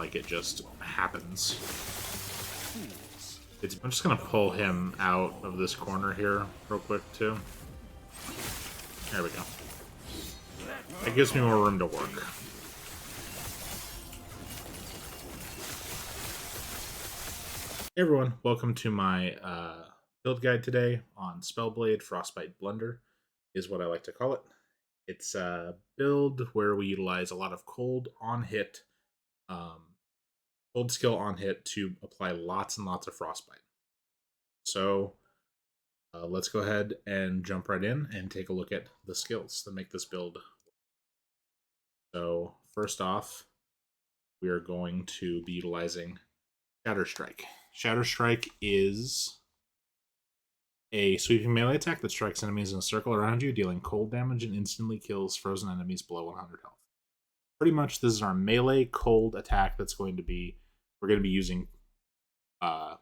like it just happens. I'm just going to pull him out of this corner here real quick, too. There we go. It gives me more room to work. Hey everyone, welcome to my build guide today on Spellblade Frostbite Blunder, is what I like to call it. It's a build where we utilize a lot of cold skill on hit to apply lots and lots of Frostbite. So let's go ahead and jump right in and take a look at the skills that make this build. So first off, we are going to be utilizing Shatter Strike. Shatter Strike is a sweeping melee attack that strikes enemies in a circle around you, dealing cold damage and instantly kills frozen enemies below 100 health. Pretty much this is our melee cold attack we're going to be using for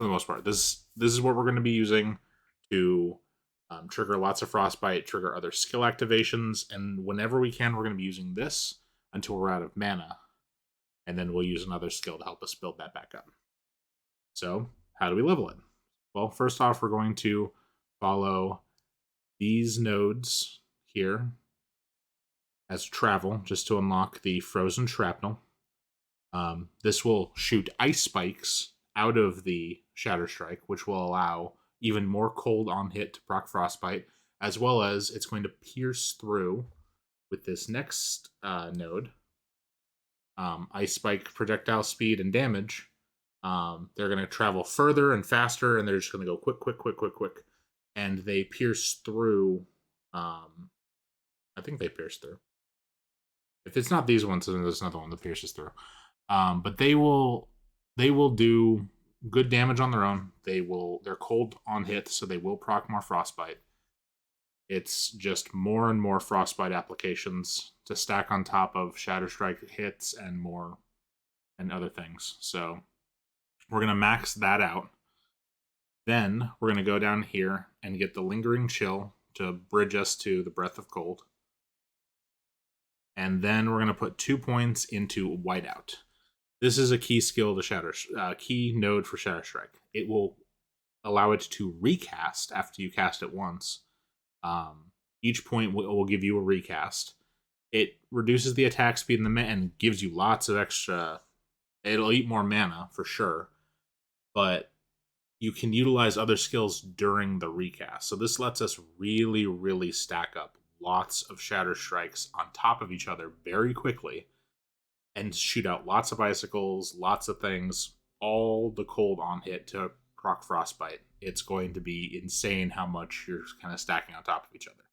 the most part. This is what we're going to be using to trigger lots of Frostbite, trigger other skill activations, and whenever we can, we're going to be using this until we're out of mana, and then we'll use another skill to help us build that back up. So, how do we level it? Well, first off, we're going to follow these nodes here as travel, just to unlock the Frozen Shrapnel. This will shoot ice spikes out of the Shatter Strike, which will allow even more cold on hit to proc Frostbite, as well as it's going to pierce through with this next node. Ice Spike projectile speed and damage. They're going to travel further and faster, and they're just going to go quick. And they pierce through. I think they pierce through. If it's not these ones, then there's another one that pierces through. But they will do good damage on their own. They're cold on hit, so they will proc more Frostbite. It's just more and more Frostbite applications to stack on top of Shatter Strike hits and more and other things. So we're going to max that out. Then we're going to go down here and get the Lingering Chill to bridge us to the Breath of Cold. And then we're going to put 2 points into Whiteout. This is a key skill to key node for Shatter Strike. It will allow it to recast after you cast it once. Each point will give you a recast. It reduces the attack speed and gives you lots of extra. It'll eat more mana for sure, but you can utilize other skills during the recast. So this lets us really, really stack up lots of Shatter Strikes on top of each other very quickly and shoot out lots of icicles, lots of things, all the cold on hit to proc Frostbite. It's going to be insane how much you're kind of stacking on top of each other.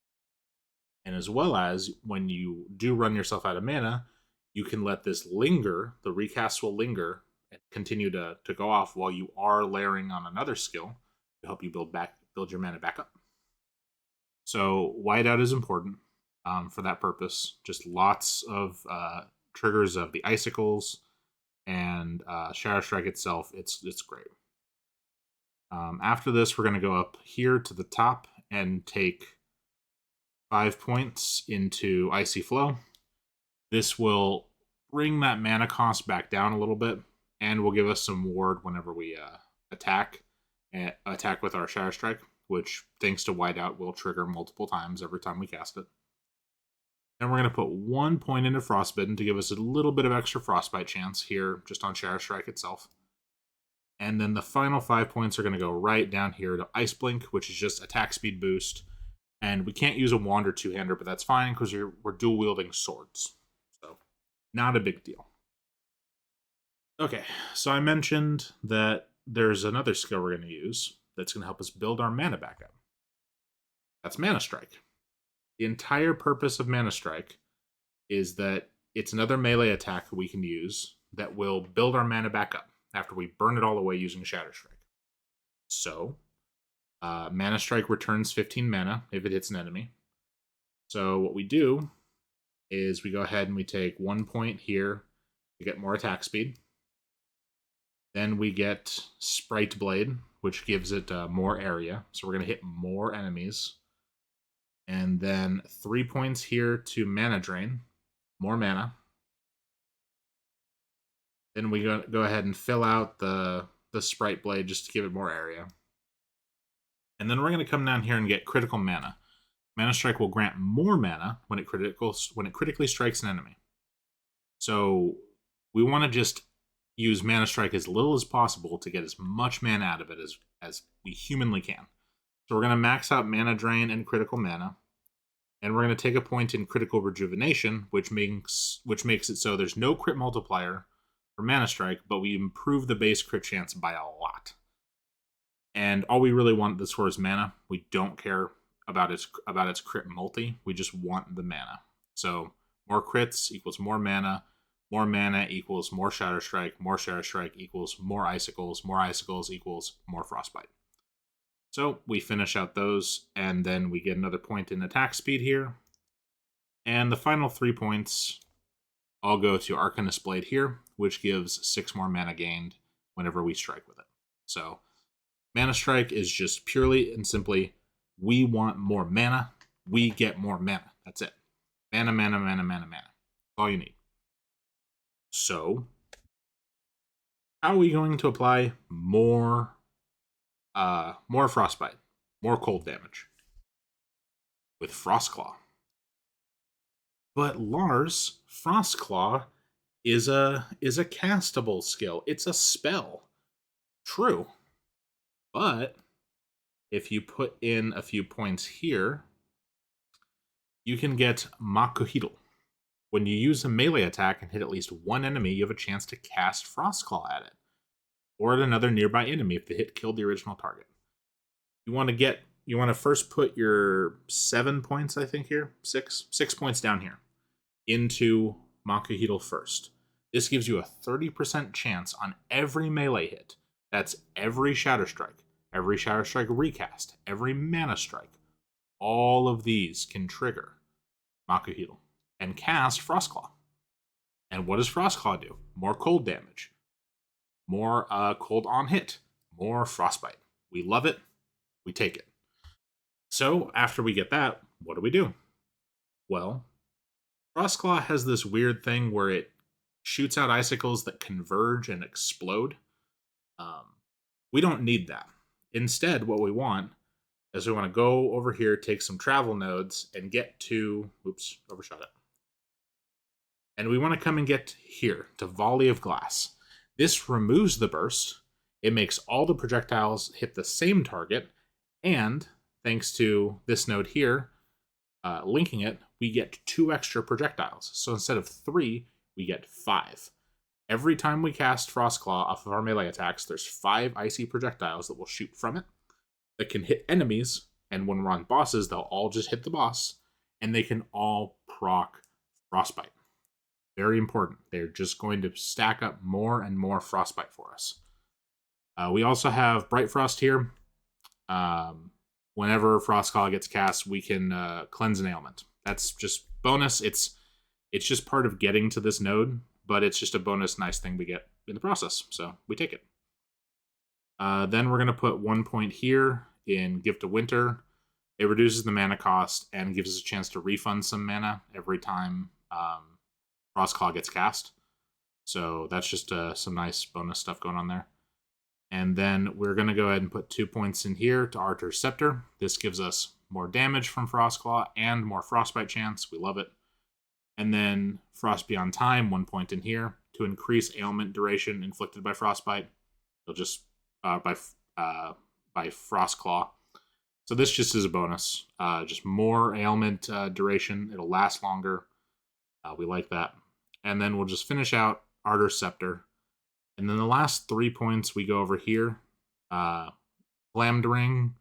And as well as when you do run yourself out of mana, you can let this linger, the recast will linger, and continue to go off while you are layering on another skill to help you build your mana back up. So Whiteout is important for that purpose. Just lots of triggers of the icicles and Shatter Strike itself. It's great. After this, we're going to go up here to the top and take 5 points into Icy Flow. This will bring that mana cost back down a little bit, and will give us some ward whenever we attack with our Shatter Strike, which, thanks to Whiteout, will trigger multiple times every time we cast it. Then we're going to put 1 point into Frostbitten to give us a little bit of extra Frostbite chance here, just on Shatter Strike itself. And then the final 5 points are going to go right down here to Ice Blink, which is just attack speed boost. And we can't use a wand or two-hander, but that's fine because we're dual-wielding swords. So, not a big deal. Okay, so I mentioned that there's another skill we're going to use that's going to help us build our mana back up. That's Mana Strike. The entire purpose of Mana Strike is that it's another melee attack we can use that will build our mana back up after we burn it all away using Shatter Strike. So, Mana Strike returns 15 mana if it hits an enemy. So what we do is we go ahead and we take 1 point here to get more attack speed. Then we get Sprite Blade, which gives it more area. So we're going to hit more enemies. And then 3 points here to Mana Drain, more mana. Then we go ahead and fill out the Sprite Blade just to give it more area. And then we're going to come down here and get critical mana. Mana Strike will grant more mana when it critically strikes an enemy. So we want to just use Mana Strike as little as possible to get as much mana out of it as we humanly can. So we're going to max out Mana Drain and critical mana. And we're going to take a point in critical rejuvenation, which makes it so there's no crit multiplier for Mana Strike, but we improve the base crit chance by a lot. And all we really want this for is mana. We don't care about its crit multi. We just want the mana. So more crits equals more mana equals more Shatter Strike equals more icicles equals more Frostbite. So we finish out those, and then we get another point in attack speed here. And the final 3 points all go to Arcanist Blade here, which gives 6 more mana gained whenever we strike with it. So Mana Strike is just purely and simply, we want more mana, we get more mana. That's it. Mana, mana, mana, mana, mana. That's all you need. So, how are we going to apply more Frostbite, more cold damage? With Frostclaw. But Larze, Frostclaw is a castable skill. It's a spell. True. But if you put in a few points here, you can get Makuhito. When you use a melee attack and hit at least one enemy, you have a chance to cast Frostclaw at it, or at another nearby enemy if the hit killed the original target. You want to first put your 7 points, I think here, 6 points down here, into Makuhito first. This gives you a 30% chance on every melee hit. That's every Shatter Strike recast, every Mana Strike. All of these can trigger Makuhito and cast Frostclaw. And what does Frostclaw do? More cold damage. More cold on hit. More Frostbite. We love it. We take it. So, after we get that, what do? Well, Frostclaw has this weird thing where it shoots out icicles that converge and explode. We don't need that. Instead, what we want is we want to go over here, take some travel nodes, and get to... Oops, overshot it. And we want to come and get here, to Volley of Glass. This removes the burst. It makes all the projectiles hit the same target. And, thanks to this node here, linking it, we get 2 extra projectiles. So instead of 3, we get 5. Every time we cast Frostclaw off of our melee attacks, there's 5 icy projectiles that will shoot from it that can hit enemies, and when we're on bosses, they'll all just hit the boss, and they can all proc Frostbite. Very important. They're just going to stack up more and more Frostbite for us. We also have Bright Frost here. Whenever Frostclaw gets cast, we can cleanse an ailment. That's just bonus. It's just part of getting to this node, but it's just a bonus nice thing we get in the process, so we take it. Then we're going to put 1 point here in Gift of Winter. It reduces the mana cost and gives us a chance to refund some mana every time Frostclaw gets cast. So that's just some nice bonus stuff going on there. And then we're going to go ahead and put 2 points in here to Arthur's Scepter. This gives us more damage from Frostclaw and more Frostbite chance. We love it. And then Frost Beyond Time, 1 point in here to increase ailment duration inflicted by Frostbite. It'll just by Frostclaw. So this just is a bonus. Just more ailment duration. It'll last longer. We like that. And then we'll just finish out Arthur's Scepter. And then the last 3 points we go over here. Flammed Ring,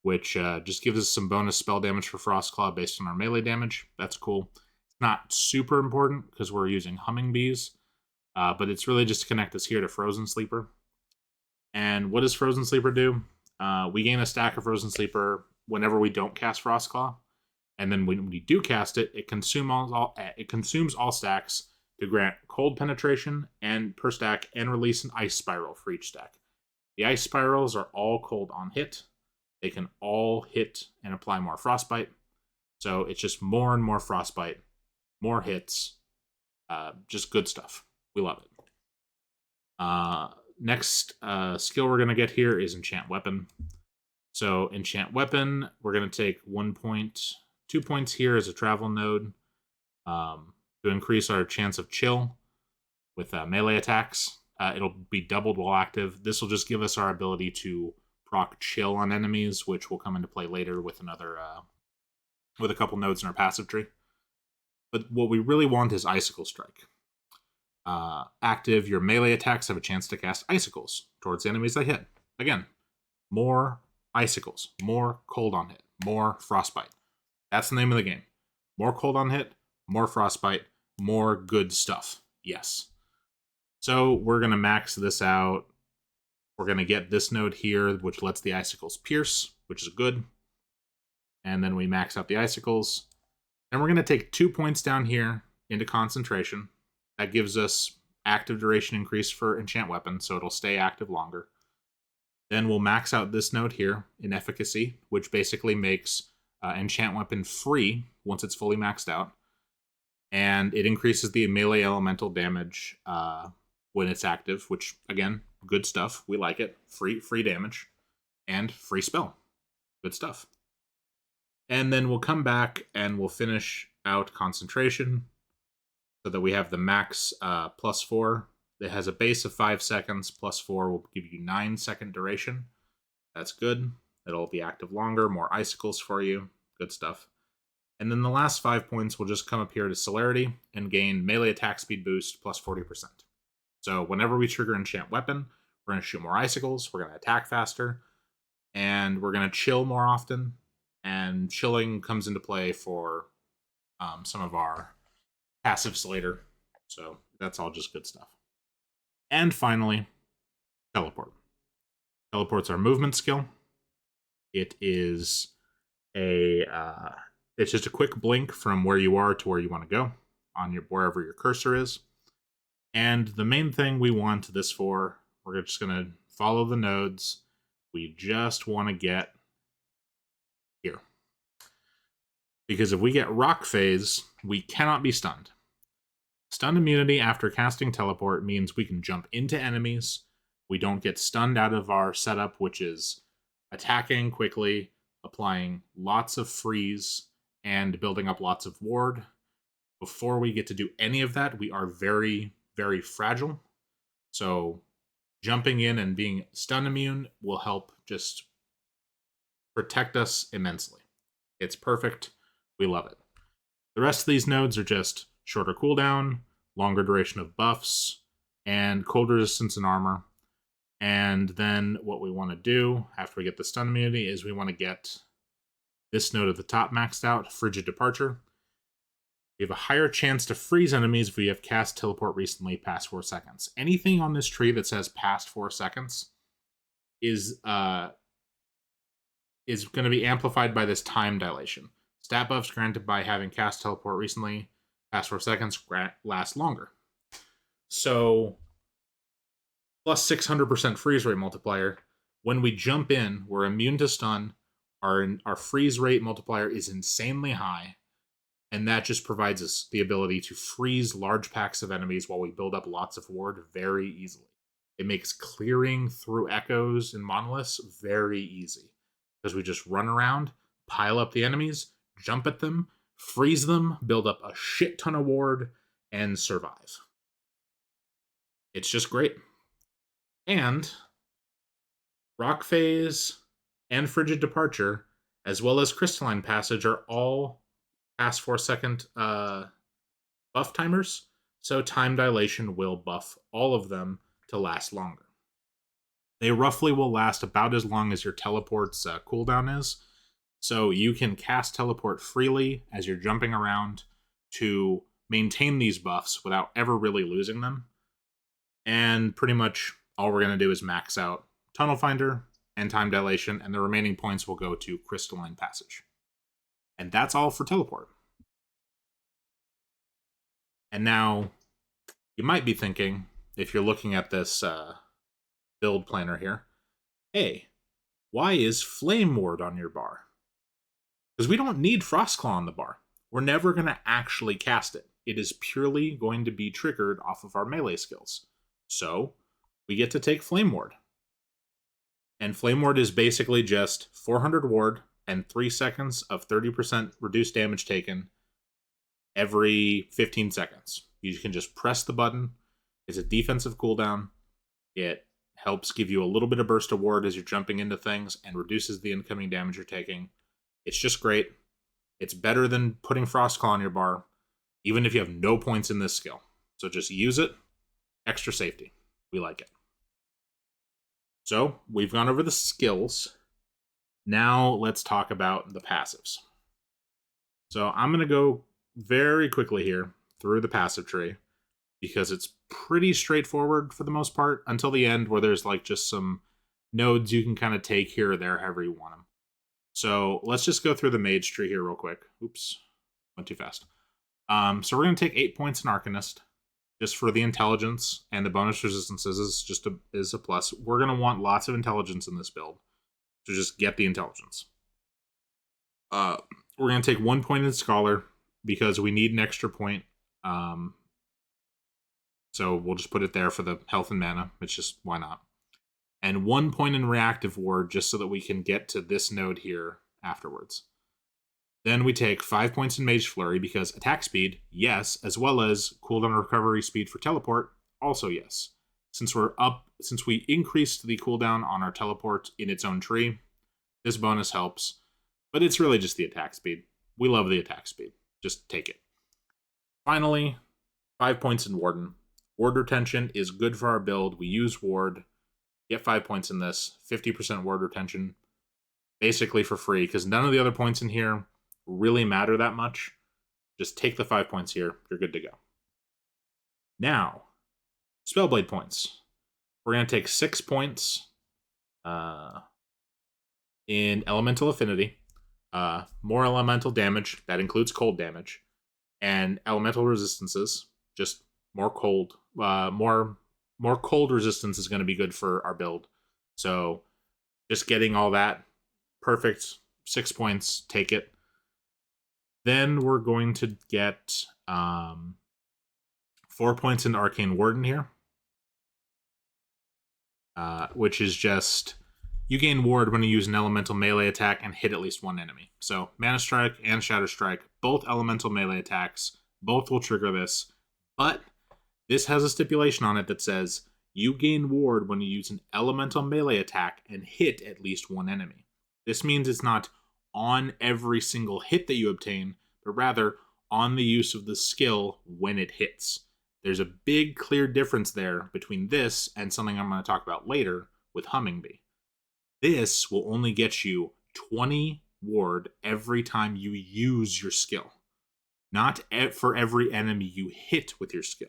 which just gives us some bonus spell damage for Frostclaw based on our melee damage. That's cool. Not super important because we're using Humming Bees, but it's really just to connect us here to Frozen Sleeper. And what does Frozen Sleeper do? We gain a stack of Frozen Sleeper whenever we don't cast Frostclaw, and then when we do cast it, it consumes all stacks to grant cold penetration and per stack and release an ice spiral for each stack. The ice spirals are all cold on hit. They can all hit and apply more Frostbite, so it's just more and more Frostbite. More hits, just good stuff. We love it. Next skill we're going to get here is Enchant Weapon. So Enchant Weapon, we're going to take 1 point, 2 points here as a travel node to increase our chance of chill with melee attacks. It'll be doubled while active. This will just give us our ability to proc chill on enemies, which will come into play later with another with a couple nodes in our passive tree. But what we really want is Icicle Strike. Active, your melee attacks have a chance to cast icicles towards the enemies they hit. Again, more icicles, more cold on hit, more frostbite. That's the name of the game. More cold on hit, more frostbite, more good stuff. Yes. So we're going to max this out. We're going to get this node here, which lets the icicles pierce, which is good. And then we max out the icicles. And we're going to take 2 points down here into concentration. That gives us active duration increase for Enchant Weapon, so it'll stay active longer. Then we'll max out this node here in efficacy, which basically makes Enchant Weapon free once it's fully maxed out. And it increases the melee elemental damage when it's active, which, again, good stuff. We like it. Free damage. And free spell. Good stuff. And then we'll come back and we'll finish out concentration so that we have the max +4. It has a base of 5 seconds. +4 will give you 9-second duration. That's good. It'll be active longer. More icicles for you. Good stuff. And then the last 5 points will just come up here to Celerity and gain melee attack speed boost +40%. So whenever we trigger Enchant Weapon, we're going to shoot more icicles, we're going to attack faster, and we're going to chill more often. And chilling comes into play for some of our passives later. So that's all just good stuff. And finally, Teleport. Teleport's our movement skill. It is it's just a quick blink from where you are to where you want to go on wherever your cursor is. And the main thing we want this for, we're just going to follow the nodes. We just want to get here. Because if we get Rock Phase, we cannot be stunned. Stun immunity after casting Teleport means we can jump into enemies. We don't get stunned out of our setup, which is attacking quickly, applying lots of freeze, and building up lots of ward. Before we get to do any of that, we are very, very fragile. So jumping in and being stun immune will help just protect us immensely. It's perfect. We love it. The rest of these nodes are just shorter cooldown, longer duration of buffs, and cold resistance and armor. And then what we want to do after we get the stun immunity is we want to get this node at the top maxed out, Frigid Departure. We have a higher chance to freeze enemies if we have cast Teleport recently past 4 seconds. Anything on this tree that says past 4 seconds is going to be amplified by this time dilation. Stat buffs granted by having cast Teleport recently past 4 seconds last longer. So, plus 600% freeze rate multiplier. When we jump in, we're immune to stun. Our freeze rate multiplier is insanely high. And that just provides us the ability to freeze large packs of enemies while we build up lots of ward very easily. It makes clearing through echoes and monoliths very easy. Because we just run around, pile up the enemies, jump at them, freeze them, build up a shit ton of ward, and survive. It's just great. And Rock Phase and Frigid Departure, as well as Crystalline Passage, are all past 4 second buff timers, so time dilation will buff all of them to last longer. They roughly will last about as long as your teleport's cooldown is, so you can cast Teleport freely as you're jumping around to maintain these buffs without ever really losing them. And pretty much all we're going to do is max out Tunnel Finder and Time Dilation, and the remaining points will go to Crystalline Passage. And that's all for Teleport. And now, you might be thinking, if you're looking at this build planner here, hey, why is Flame Ward on your bar? Because we don't need Frostclaw on the bar. We're never going to actually cast it. It is purely going to be triggered off of our melee skills. So, we get to take Flame Ward. And Flame Ward is basically just 400 ward and 3 seconds of 30% reduced damage taken every 15 seconds. You can just press the button. It's a defensive cooldown. It helps give you a little bit of burst of ward as you're jumping into things and reduces the incoming damage you're taking. It's just great. It's better than putting Frostclaw on your bar, even if you have no points in this skill. So just use it. Extra safety. We like it. So we've gone over the skills. Now let's talk about the passives. So I'm going to go very quickly here through the passive tree because it's pretty straightforward for the most part until the end where there's like just some nodes you can kind of take here or there however you want them. So let's just go through the mage tree here real quick. Oops, went too fast. So we're going to take 8 points in Arcanist just for the intelligence, and the bonus resistances is a plus. We're going to want lots of intelligence in this build, so just get the intelligence. We're going to take 1 point in Scholar because we need an extra point. So we'll just put it there for the health and mana. It's just, why not? And 1 point in Reactive Ward just so that we can get to this node here afterwards. Then we take 5 points in Mage Flurry because attack speed, yes, as well as cooldown recovery speed for teleport, also yes. Since we increased the cooldown on our teleport in its own tree, this bonus helps, but it's really just the attack speed. We love the attack speed. Just take it. Finally, 5 points in Warden. Ward retention is good for our build. We use Ward. Get 5 points in this. 50% Ward retention. Basically for free, because none of the other points in here really matter that much. Just take the 5 points here. You're good to go. Now, Spellblade points. We're going to take 6 points in Elemental Affinity. More elemental damage. That includes cold damage. And elemental resistances. Just more cold. More cold resistance is going to be good for our build. So just getting all that. Perfect. 6 points. Take it. Then we're going to get 4 points in Arcane Warden here. Which is just, you gain ward when you use an elemental melee attack and hit at least one enemy. So Mana Strike and Shadow Strike, both elemental melee attacks, both will trigger this. But this has a stipulation on it that says, you gain ward when you use an elemental melee attack and hit at least one enemy. This means it's not on every single hit that you obtain, but rather on the use of the skill when it hits. There's a big, clear difference there between this and something I'm going to talk about later with Humming Bee. This will only get you 20 ward every time you use your skill, not for every enemy you hit with your skill.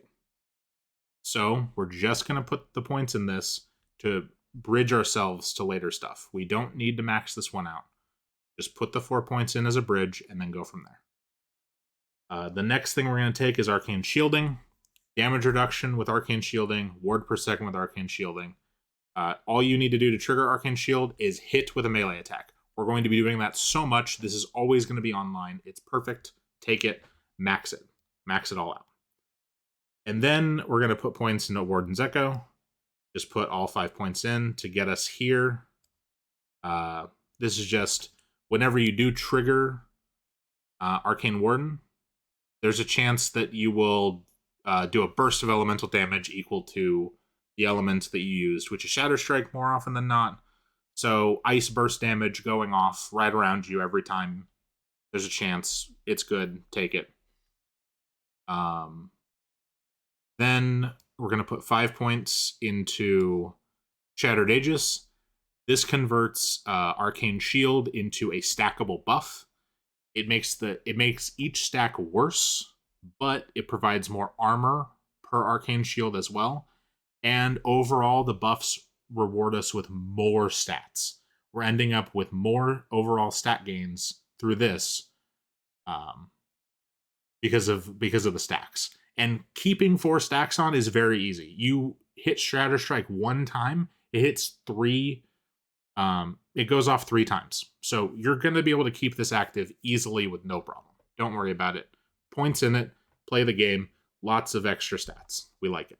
So we're just going to put the points in this to bridge ourselves to later stuff. We don't need to max this one out. Just put the 4 points in as a bridge and then go from there. The next thing we're going to take is Arcane Shielding. Damage reduction with Arcane Shielding, ward per second with Arcane Shielding. All you need to do to trigger Arcane Shield is hit with a melee attack. We're going to be doing that so much. This is always going to be online. It's perfect. Take it. Max it. Max it all out. And then we're going to put points into Warden's Echo. Just put all 5 points in to get us here. This is just, whenever you do trigger Arcane Warden, there's a chance that you will do a burst of elemental damage equal to the element that you used, which is Shadow Strike more often than not. So ice burst damage going off right around you every time there's a chance. It's good. Take it. Then we're going to put 5 points into Shattered Aegis. This converts Arcane Shield into a stackable buff. It makes each stack worse, but it provides more armor per Arcane Shield as well. And overall, the buffs reward us with more stats. We're ending up with more overall stat gains through this because of the stacks. And keeping 4 stacks on is very easy. You hit Shatter Strike 1 time, it hits 3. It goes off 3 times. So you're going to be able to keep this active easily with no problem. Don't worry about it. Points in it, play the game, lots of extra stats. We like it.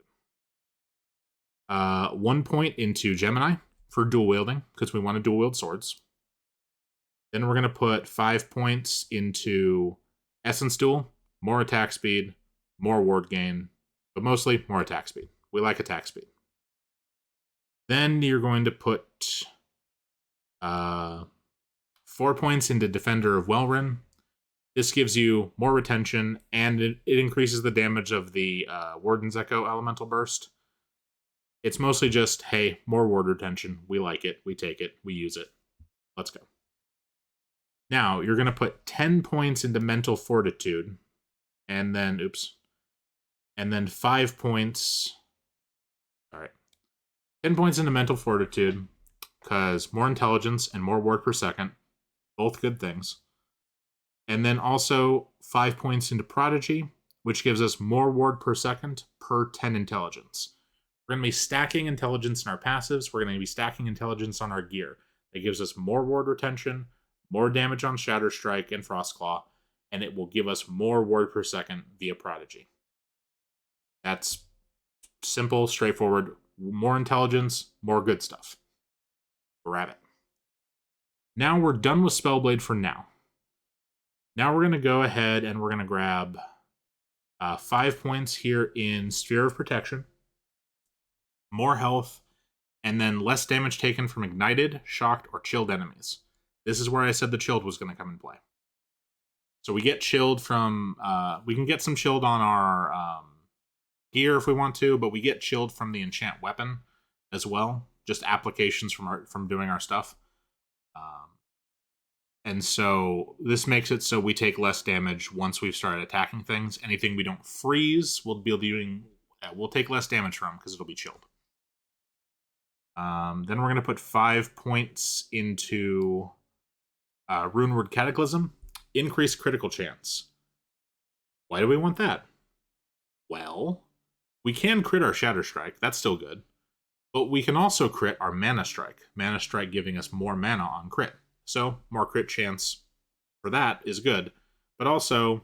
1 point into Gemini for dual wielding, because we want to dual wield swords. Then we're going to put 5 points into Essence Duel, more attack speed, more ward gain, but mostly more attack speed. We like attack speed. Then you're going to put 4 points into Defender of Welrin. This gives you more retention, and it increases the damage of the Warden's Echo Elemental Burst. It's mostly just, hey, more ward retention. We like it. We take it. We use it. Let's go. Now, you're going to put 10 points into Mental Fortitude, and then, and then 5 points. All right. 10 points into Mental Fortitude, because more intelligence and more ward per second. Both good things. And then also 5 points into Prodigy, which gives us more ward per second per 10 intelligence. We're going to be stacking intelligence in our passives. We're going to be stacking intelligence on our gear. That gives us more ward retention, more damage on Shatter Strike and Frostclaw, and it will give us more ward per second via Prodigy. That's simple, straightforward. More intelligence, more good stuff. Grab it. Now we're done with Spellblade for now. Now we're going to go ahead and we're going to grab 5 points here in Sphere of Protection, more health, and then less damage taken from ignited, shocked, or chilled enemies. This is where I said the chilled was going to come in play. So we get chilled from, we can get some chilled on our gear if we want to, but we get chilled from the enchant weapon as well, just applications from doing our stuff. And so this makes it so we take less damage once we've started attacking things. Anything we don't freeze, we'll take less damage from because it'll be chilled. Then we're going to put 5 points into Runeward Cataclysm. Increased critical chance. Why do we want that? Well, we can crit our Shatter Strike. That's still good. But we can also crit our Mana Strike. Mana Strike giving us more mana on crit. So, more crit chance for that is good. But also,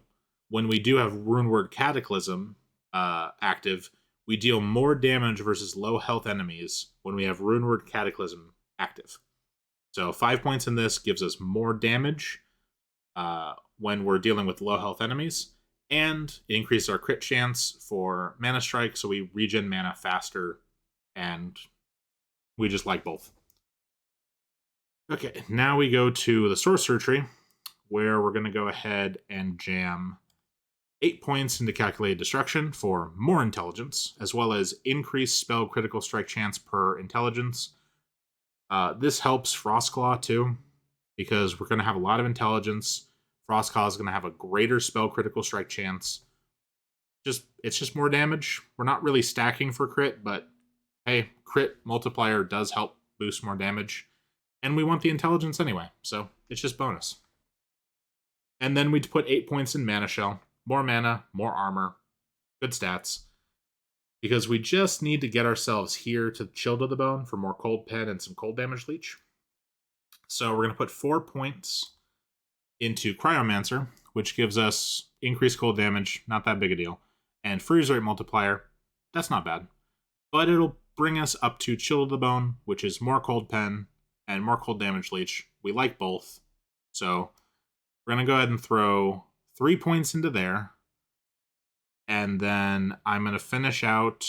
when we do have Runeward Cataclysm active, we deal more damage versus low health enemies when we have Runeward Cataclysm active. So 5 points in this gives us more damage when we're dealing with low health enemies, and it increases our crit chance for Mana Strike, so we regen mana faster, and we just like both. Okay, now we go to the Sorcerer Tree, where we're going to go ahead and jam 8 points into Calculated Destruction for more intelligence, as well as increased spell critical strike chance per intelligence. This helps Frostclaw too, because we're going to have a lot of intelligence. Frostclaw is going to have a greater spell critical strike chance. It's just more damage. We're not really stacking for crit, but hey, crit multiplier does help boost more damage. And we want the intelligence anyway, so it's just bonus. And then we'd put 8 points in Mana Shell. More mana, more armor, good stats. Because we just need to get ourselves here to Chill to the Bone for more Cold Pen and some cold damage leech. So we're going to put 4 points into Cryomancer, which gives us increased cold damage, not that big a deal. And Freeze Rate Multiplier, that's not bad. But it'll bring us up to Chill to the Bone, which is more Cold Pen and more cold damage leech. We like both. So we're going to go ahead and throw 3 points into there. And then I'm going to finish out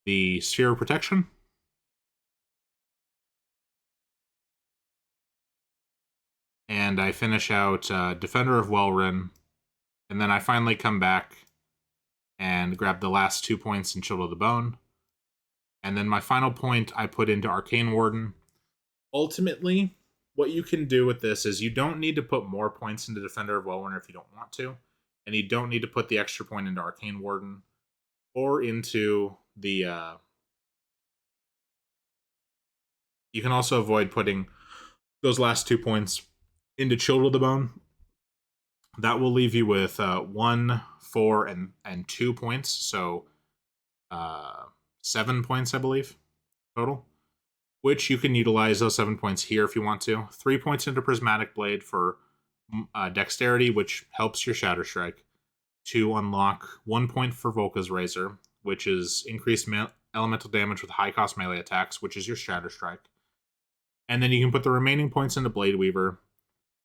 the Sphere of Protection. And I finish out Defender of Welrin. And then I finally come back and grab the last 2 points in Chill to the Bone. And then my final point I put into Arcane Warden. Ultimately, what you can do with this is you don't need to put more points into Defender of Welrin if you don't want to. And you don't need to put the extra point into Arcane Warden or into the... You can also avoid putting those last 2 points into Chill to the Bone. That will leave you with 1, 4, and 2 points. So 7 points, I believe, total. Which you can utilize those 7 points here if you want to. 3 points into Prismatic Blade for Dexterity, which helps your Shatter Strike. To unlock 1 point for Volka's Razor, which is increased elemental damage with high cost melee attacks, which is your Shatter Strike. And then you can put the remaining points into Blade Weaver,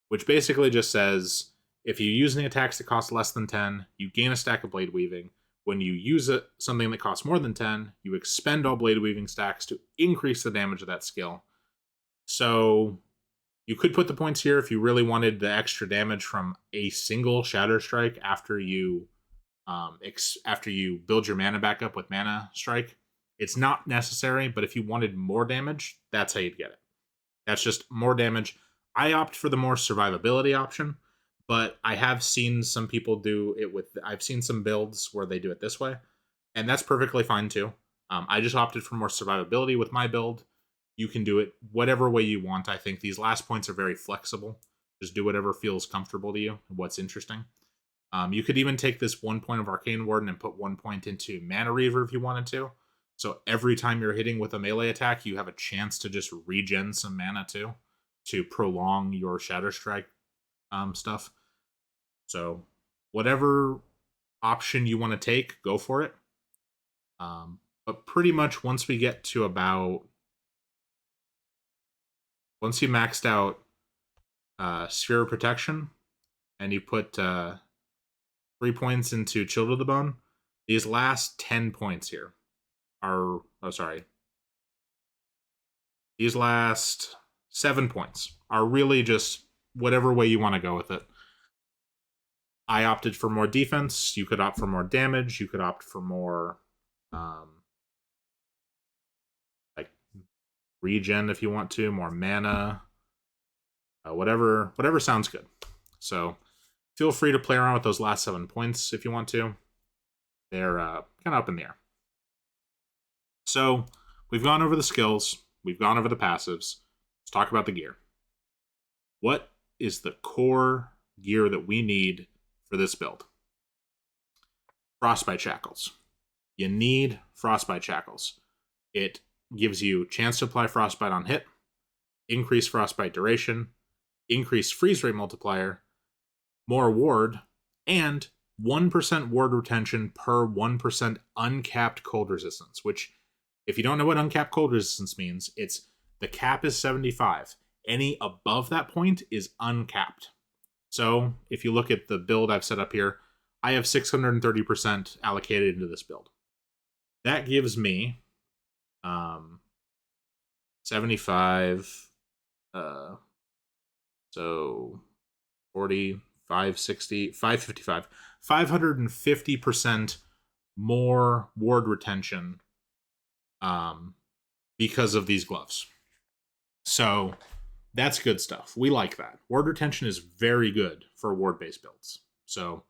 which basically just says if you use any attacks that cost less than 10, you gain a stack of Blade Weaving. When you use something that costs more than 10, you expend all Blade Weaving stacks to increase the damage of that skill. So you could put the points here if you really wanted the extra damage from a single Shatter Strike after you build your mana back up with Mana Strike. It's not necessary, but if you wanted more damage, that's how you'd get it. That's just more damage. I opt for the more survivability option, but I have seen some people do it with... I've seen some builds where they do it this way, and that's perfectly fine too. I just opted for more survivability with my build. You can do it whatever way you want. I think these last points are very flexible. Just do whatever feels comfortable to you and what's interesting. You could even take this 1 point of Arcane Warden and put 1 point into Mana Reaver if you wanted to. So every time you're hitting with a melee attack, you have a chance to just regen some mana too, to prolong your Shatter Strike stuff. So whatever option you want to take, go for it. But pretty much once we get to about... Once you maxed out Sphere of Protection, and you put 3 points into Chill to the Bone, these last 10 points here are... Oh, sorry. These last 7 points are really just whatever way you want to go with it. I opted for more defense. You could opt for more damage. You could opt for more like regen if you want to, more mana, whatever sounds good. So feel free to play around with those last 7 points if you want to. They're kind of up in the air. So we've gone over the skills. We've gone over the passives. Let's talk about the gear. What is the core gear that we need for this build? Frostbite Shackles. You need Frostbite Shackles. It gives you chance to apply Frostbite on hit, increase Frostbite duration, increase freeze rate multiplier, more ward, and 1% ward retention per 1% uncapped cold resistance, which, if you don't know what uncapped cold resistance means, it's the cap is 75. Any above that point is uncapped. So if you look at the build I've set up here, I have 630% allocated into this build. That gives me 75, so 40, 560, 555, 550% more ward retention because of these gloves. So that's good stuff. We like that. Ward retention is very good for ward-based builds. So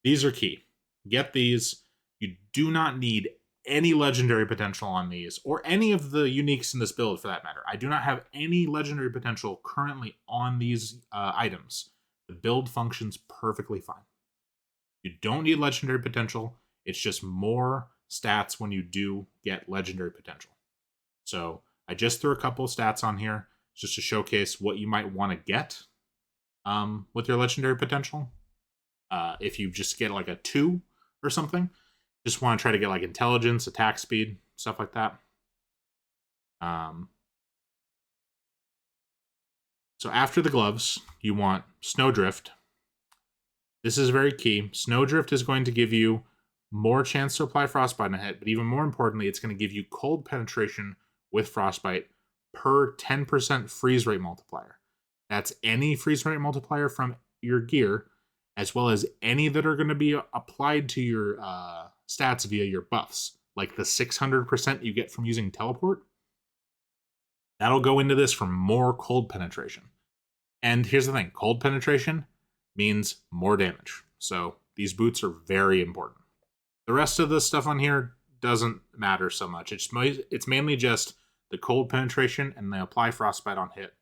these are key. Get these. You do not need any legendary potential on these, or any of the uniques in this build for that matter. I do not have any legendary potential currently on these items. The build functions perfectly fine. You don't need legendary potential. It's just more stats when you do get legendary potential. So I just threw a couple of stats on here just to showcase what you might want to get with your legendary potential. If you just get like a 2 or something, just want to try to get like intelligence, attack speed, stuff like that. So after the gloves, you want Snowdrift. This is very key. Snowdrift is going to give you more chance to apply Frostbite on a hit, but even more importantly, it's going to give you cold penetration with Frostbite per 10% freeze rate multiplier. That's any freeze rate multiplier from your gear, as well as any that are going to be applied to your stats via your buffs, like the 600% you get from using teleport. That'll go into this for more cold penetration. And here's the thing, cold penetration means more damage. So these boots are very important. The rest of the stuff on here doesn't matter so much. It's mainly just the cold penetration, and they apply Frostbite on hit.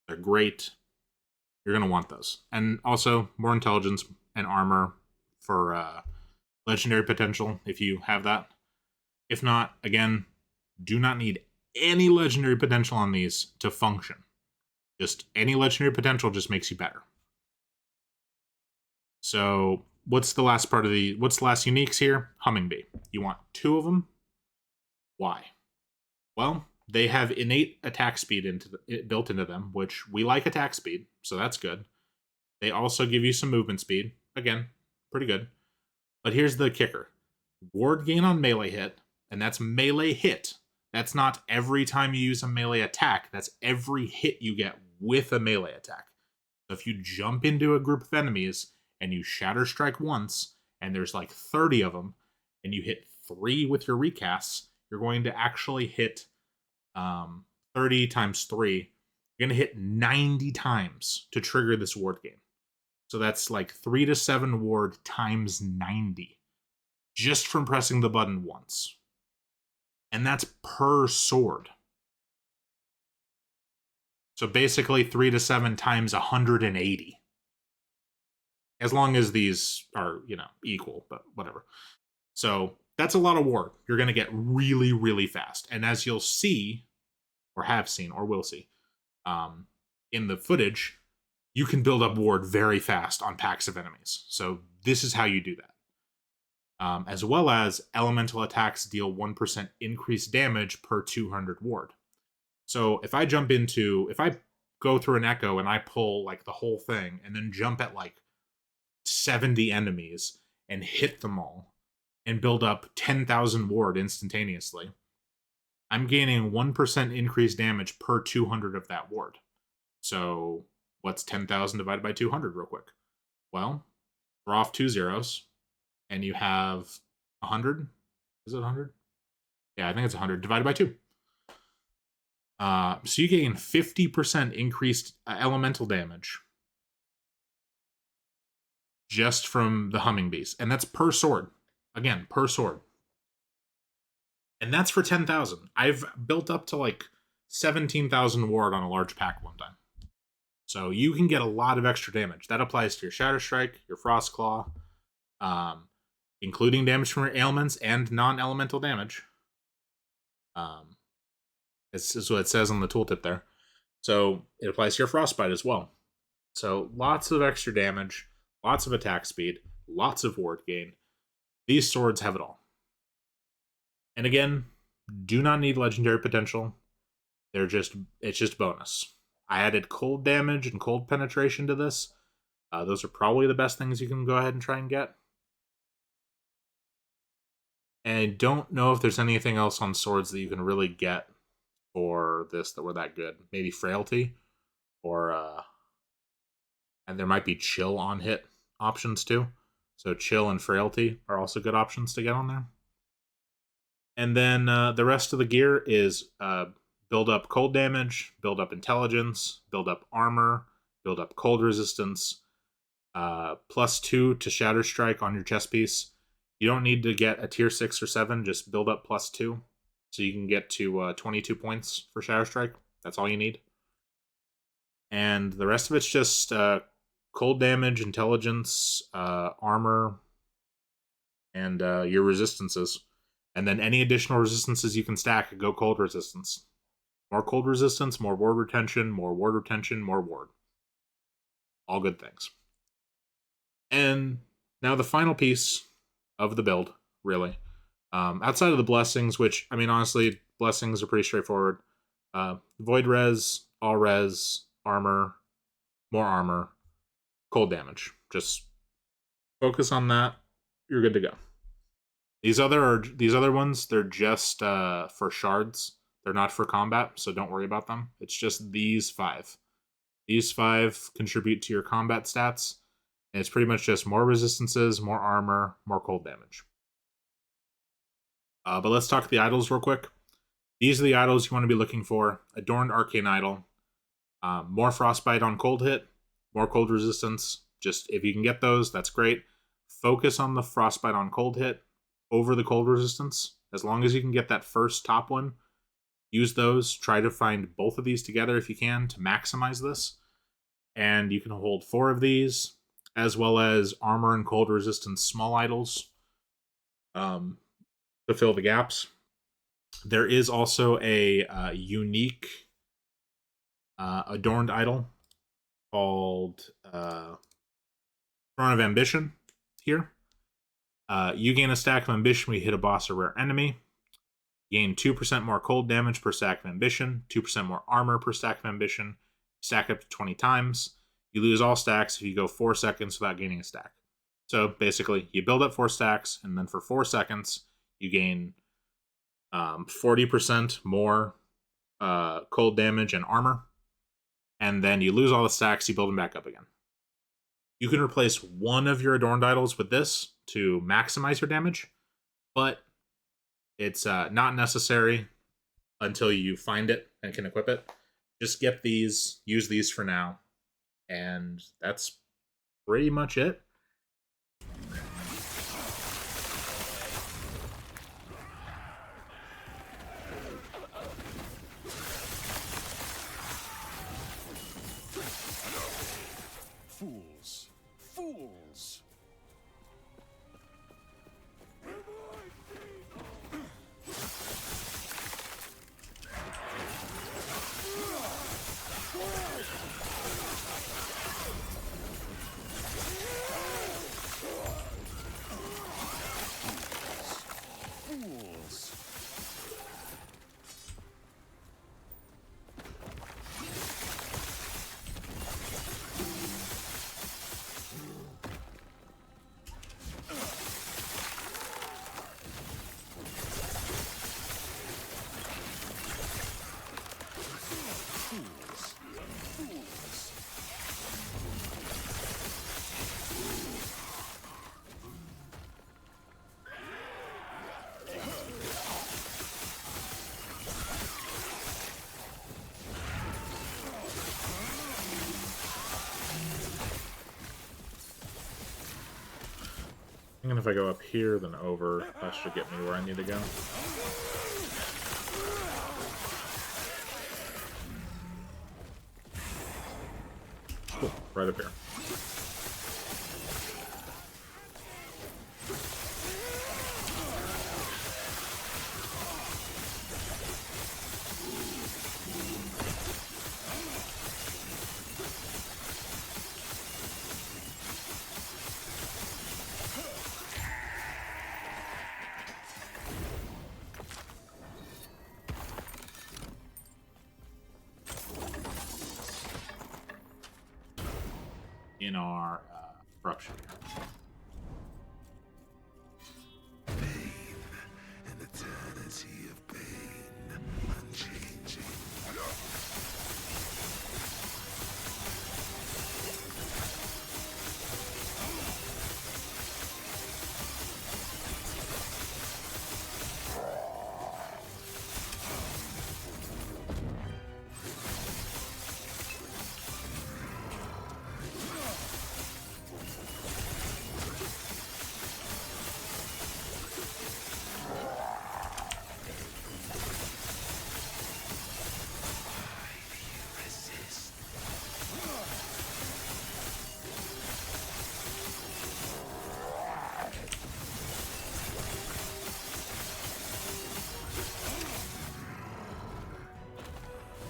They're great. You're going to want those. And also more intelligence and armor for legendary potential if you have that. If not, again, do not need any legendary potential on these to function. Just any legendary potential just makes you better. So what's the last uniques here? Humming Bee. You want 2 of them. Why? Well, they have innate attack speed built into them, which we like attack speed, so that's good. They also give you some movement speed. Again, pretty good. But here's the kicker. Ward gain on melee hit, and that's melee hit. That's not every time you use a melee attack. That's every hit you get with a melee attack. So if you jump into a group of enemies and you Shatter Strike once, and there's like 30 of them, and you hit 3 with your recasts, you're going to actually hit 30 times 3. You're going to hit 90 times to trigger this ward gain. So that's like 3 to 7 ward times 90 just from pressing the button once. And that's per sword. So basically 3 to 7 times 180. As long as these are, equal, but whatever. So that's a lot of ward. You're going to get really, really fast. And as you'll see, or have seen, or will see, in the footage, you can build up ward very fast on packs of enemies. So this is how you do that. As well as elemental attacks deal 1% increased damage per 200 ward. So if I go through an echo and I pull like the whole thing and then jump at like 70 enemies and hit them all and build up 10,000 ward instantaneously, I'm gaining 1% increased damage per 200 of that ward. So what's 10,000 divided by 200 real quick? Well, we're off 2 zeros. And you have 100. Is it 100? Yeah, I think it's 100 divided by 2. So you gain 50% increased elemental damage just from the Humming Bees. And that's per sword. Again, per sword. And that's for 10,000. I've built up to like 17,000 ward on a large pack one time. So you can get a lot of extra damage. That applies to your Shatter Strike, your Frost Claw, including damage from your ailments and non-elemental damage. This is what it says on the tooltip there. So it applies to your Frostbite as well. So lots of extra damage, lots of attack speed, lots of ward gain. These swords have it all. And again, do not need legendary potential. It's just bonus. I added cold damage and cold penetration to this. Those are probably the best things you can go ahead and try and get. And I don't know if there's anything else on swords that you can really get for this that were that good. Maybe Frailty, or and there might be Chill on hit options too. So Chill and Frailty are also good options to get on there. And then the rest of the gear is build up cold damage, build up intelligence, build up armor, build up cold resistance, +2 to Shatter Strike on your chest piece. You don't need to get a tier 6 or 7, just build up +2. So you can get to 22 points for Shatter Strike. That's all you need. And the rest of it's just cold damage, intelligence, armor, and your resistances. And then any additional resistances you can stack, go cold resistance. More cold resistance, more ward retention, more ward retention, more ward. All good things. And now the final piece of the build, really. Outside of the blessings, which, I mean, honestly, blessings are pretty straightforward. Void res, all res, armor, more armor, cold damage. Just focus on that. You're good to go. These other ones, they're just for shards. They're not for combat, so don't worry about them. It's just these 5. These 5 contribute to your combat stats. And it's pretty much just more resistances, more armor, more cold damage. But let's talk the idols real quick. These are the idols you want to be looking for. Adorned Arcane Idol. More Frostbite on cold hit. More cold resistance. Just if you can get those, that's great. Focus on the Frostbite on cold hit over the cold resistance. As long as you can get that first top one, use those. Try to find both of these together if you can to maximize this. And you can hold 4 of these, as well as armor and cold resistance small idols to fill the gaps. There is also a unique adorned idol called Throne of Ambition. here. You gain a stack of ambition when you hit a boss or rare enemy. Gain 2% more cold damage per stack of ambition, 2% more armor per stack of ambition. Stack up to 20 times. You lose all stacks if you go 4 seconds without gaining a stack. So basically, you build up 4 stacks, and then for 4 seconds, you gain 40% more cold damage and armor. And then you lose all the stacks, you build them back up again. You can replace one of your Adorned Idols with this to maximize your damage, but it's not necessary until you find it and can equip it. Just get these, use these for now, and that's pretty much it. Fools! Fools! Fools! And if I go up here, then over, that should get me where I need to go. Cool, right up here. In our corruption. Pain, an eternity of pain, unchanging.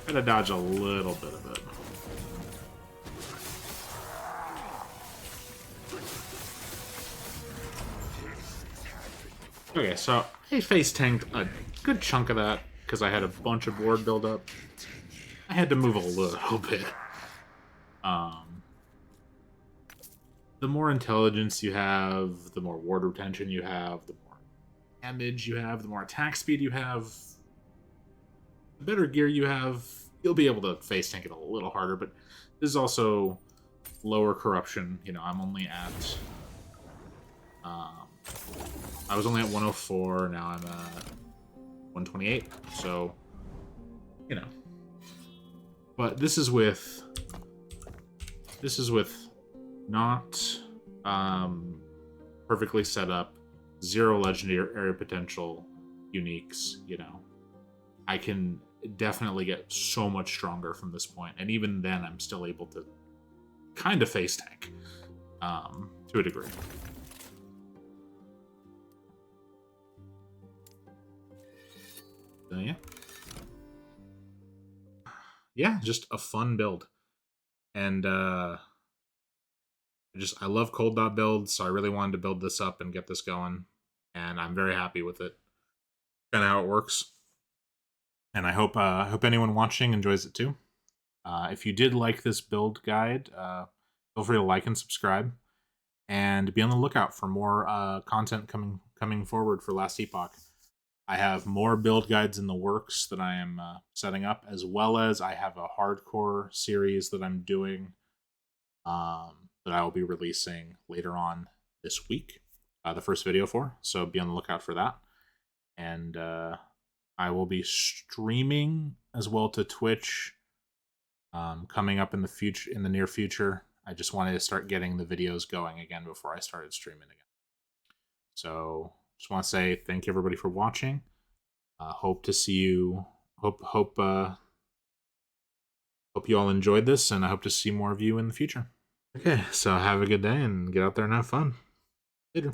Gotta dodge a little bit of it. Okay, so I face tanked a good chunk of that because I had a bunch of ward buildup. I had to move a little bit. The more intelligence you have, the more ward retention you have, the more damage you have, the more attack speed you have, the better gear you have, you'll be able to face tank it a little harder, but this is also lower corruption. You know, I'm only at... I was only at 104, now I'm at 128, so, you know. But this is with not perfectly set up, 0 legendary area potential uniques, you know. I can definitely get so much stronger from this point, and even then I'm still able to kind of face tank to a degree. So yeah, just a fun build. And I love cold dot builds, so I really wanted to build this up and get this going, and I'm very happy with it. Kind of how it works, and I hope anyone watching enjoys it too. If you did like this build guide, feel free to like and subscribe, and be on the lookout for more content coming forward for Last Epoch. I have more build guides in the works that I am setting up, as well as I have a hardcore series that I'm doing that I will be releasing later on this week, the first video for. So be on the lookout for that. And I will be streaming as well to Twitch coming up in the near future. I just wanted to start getting the videos going again before I started streaming again. So just want to say thank you everybody for watching. Hope to see you. Hope you all enjoyed this, and I hope to see more of you in the future. Okay, so have a good day and get out there and have fun. Later.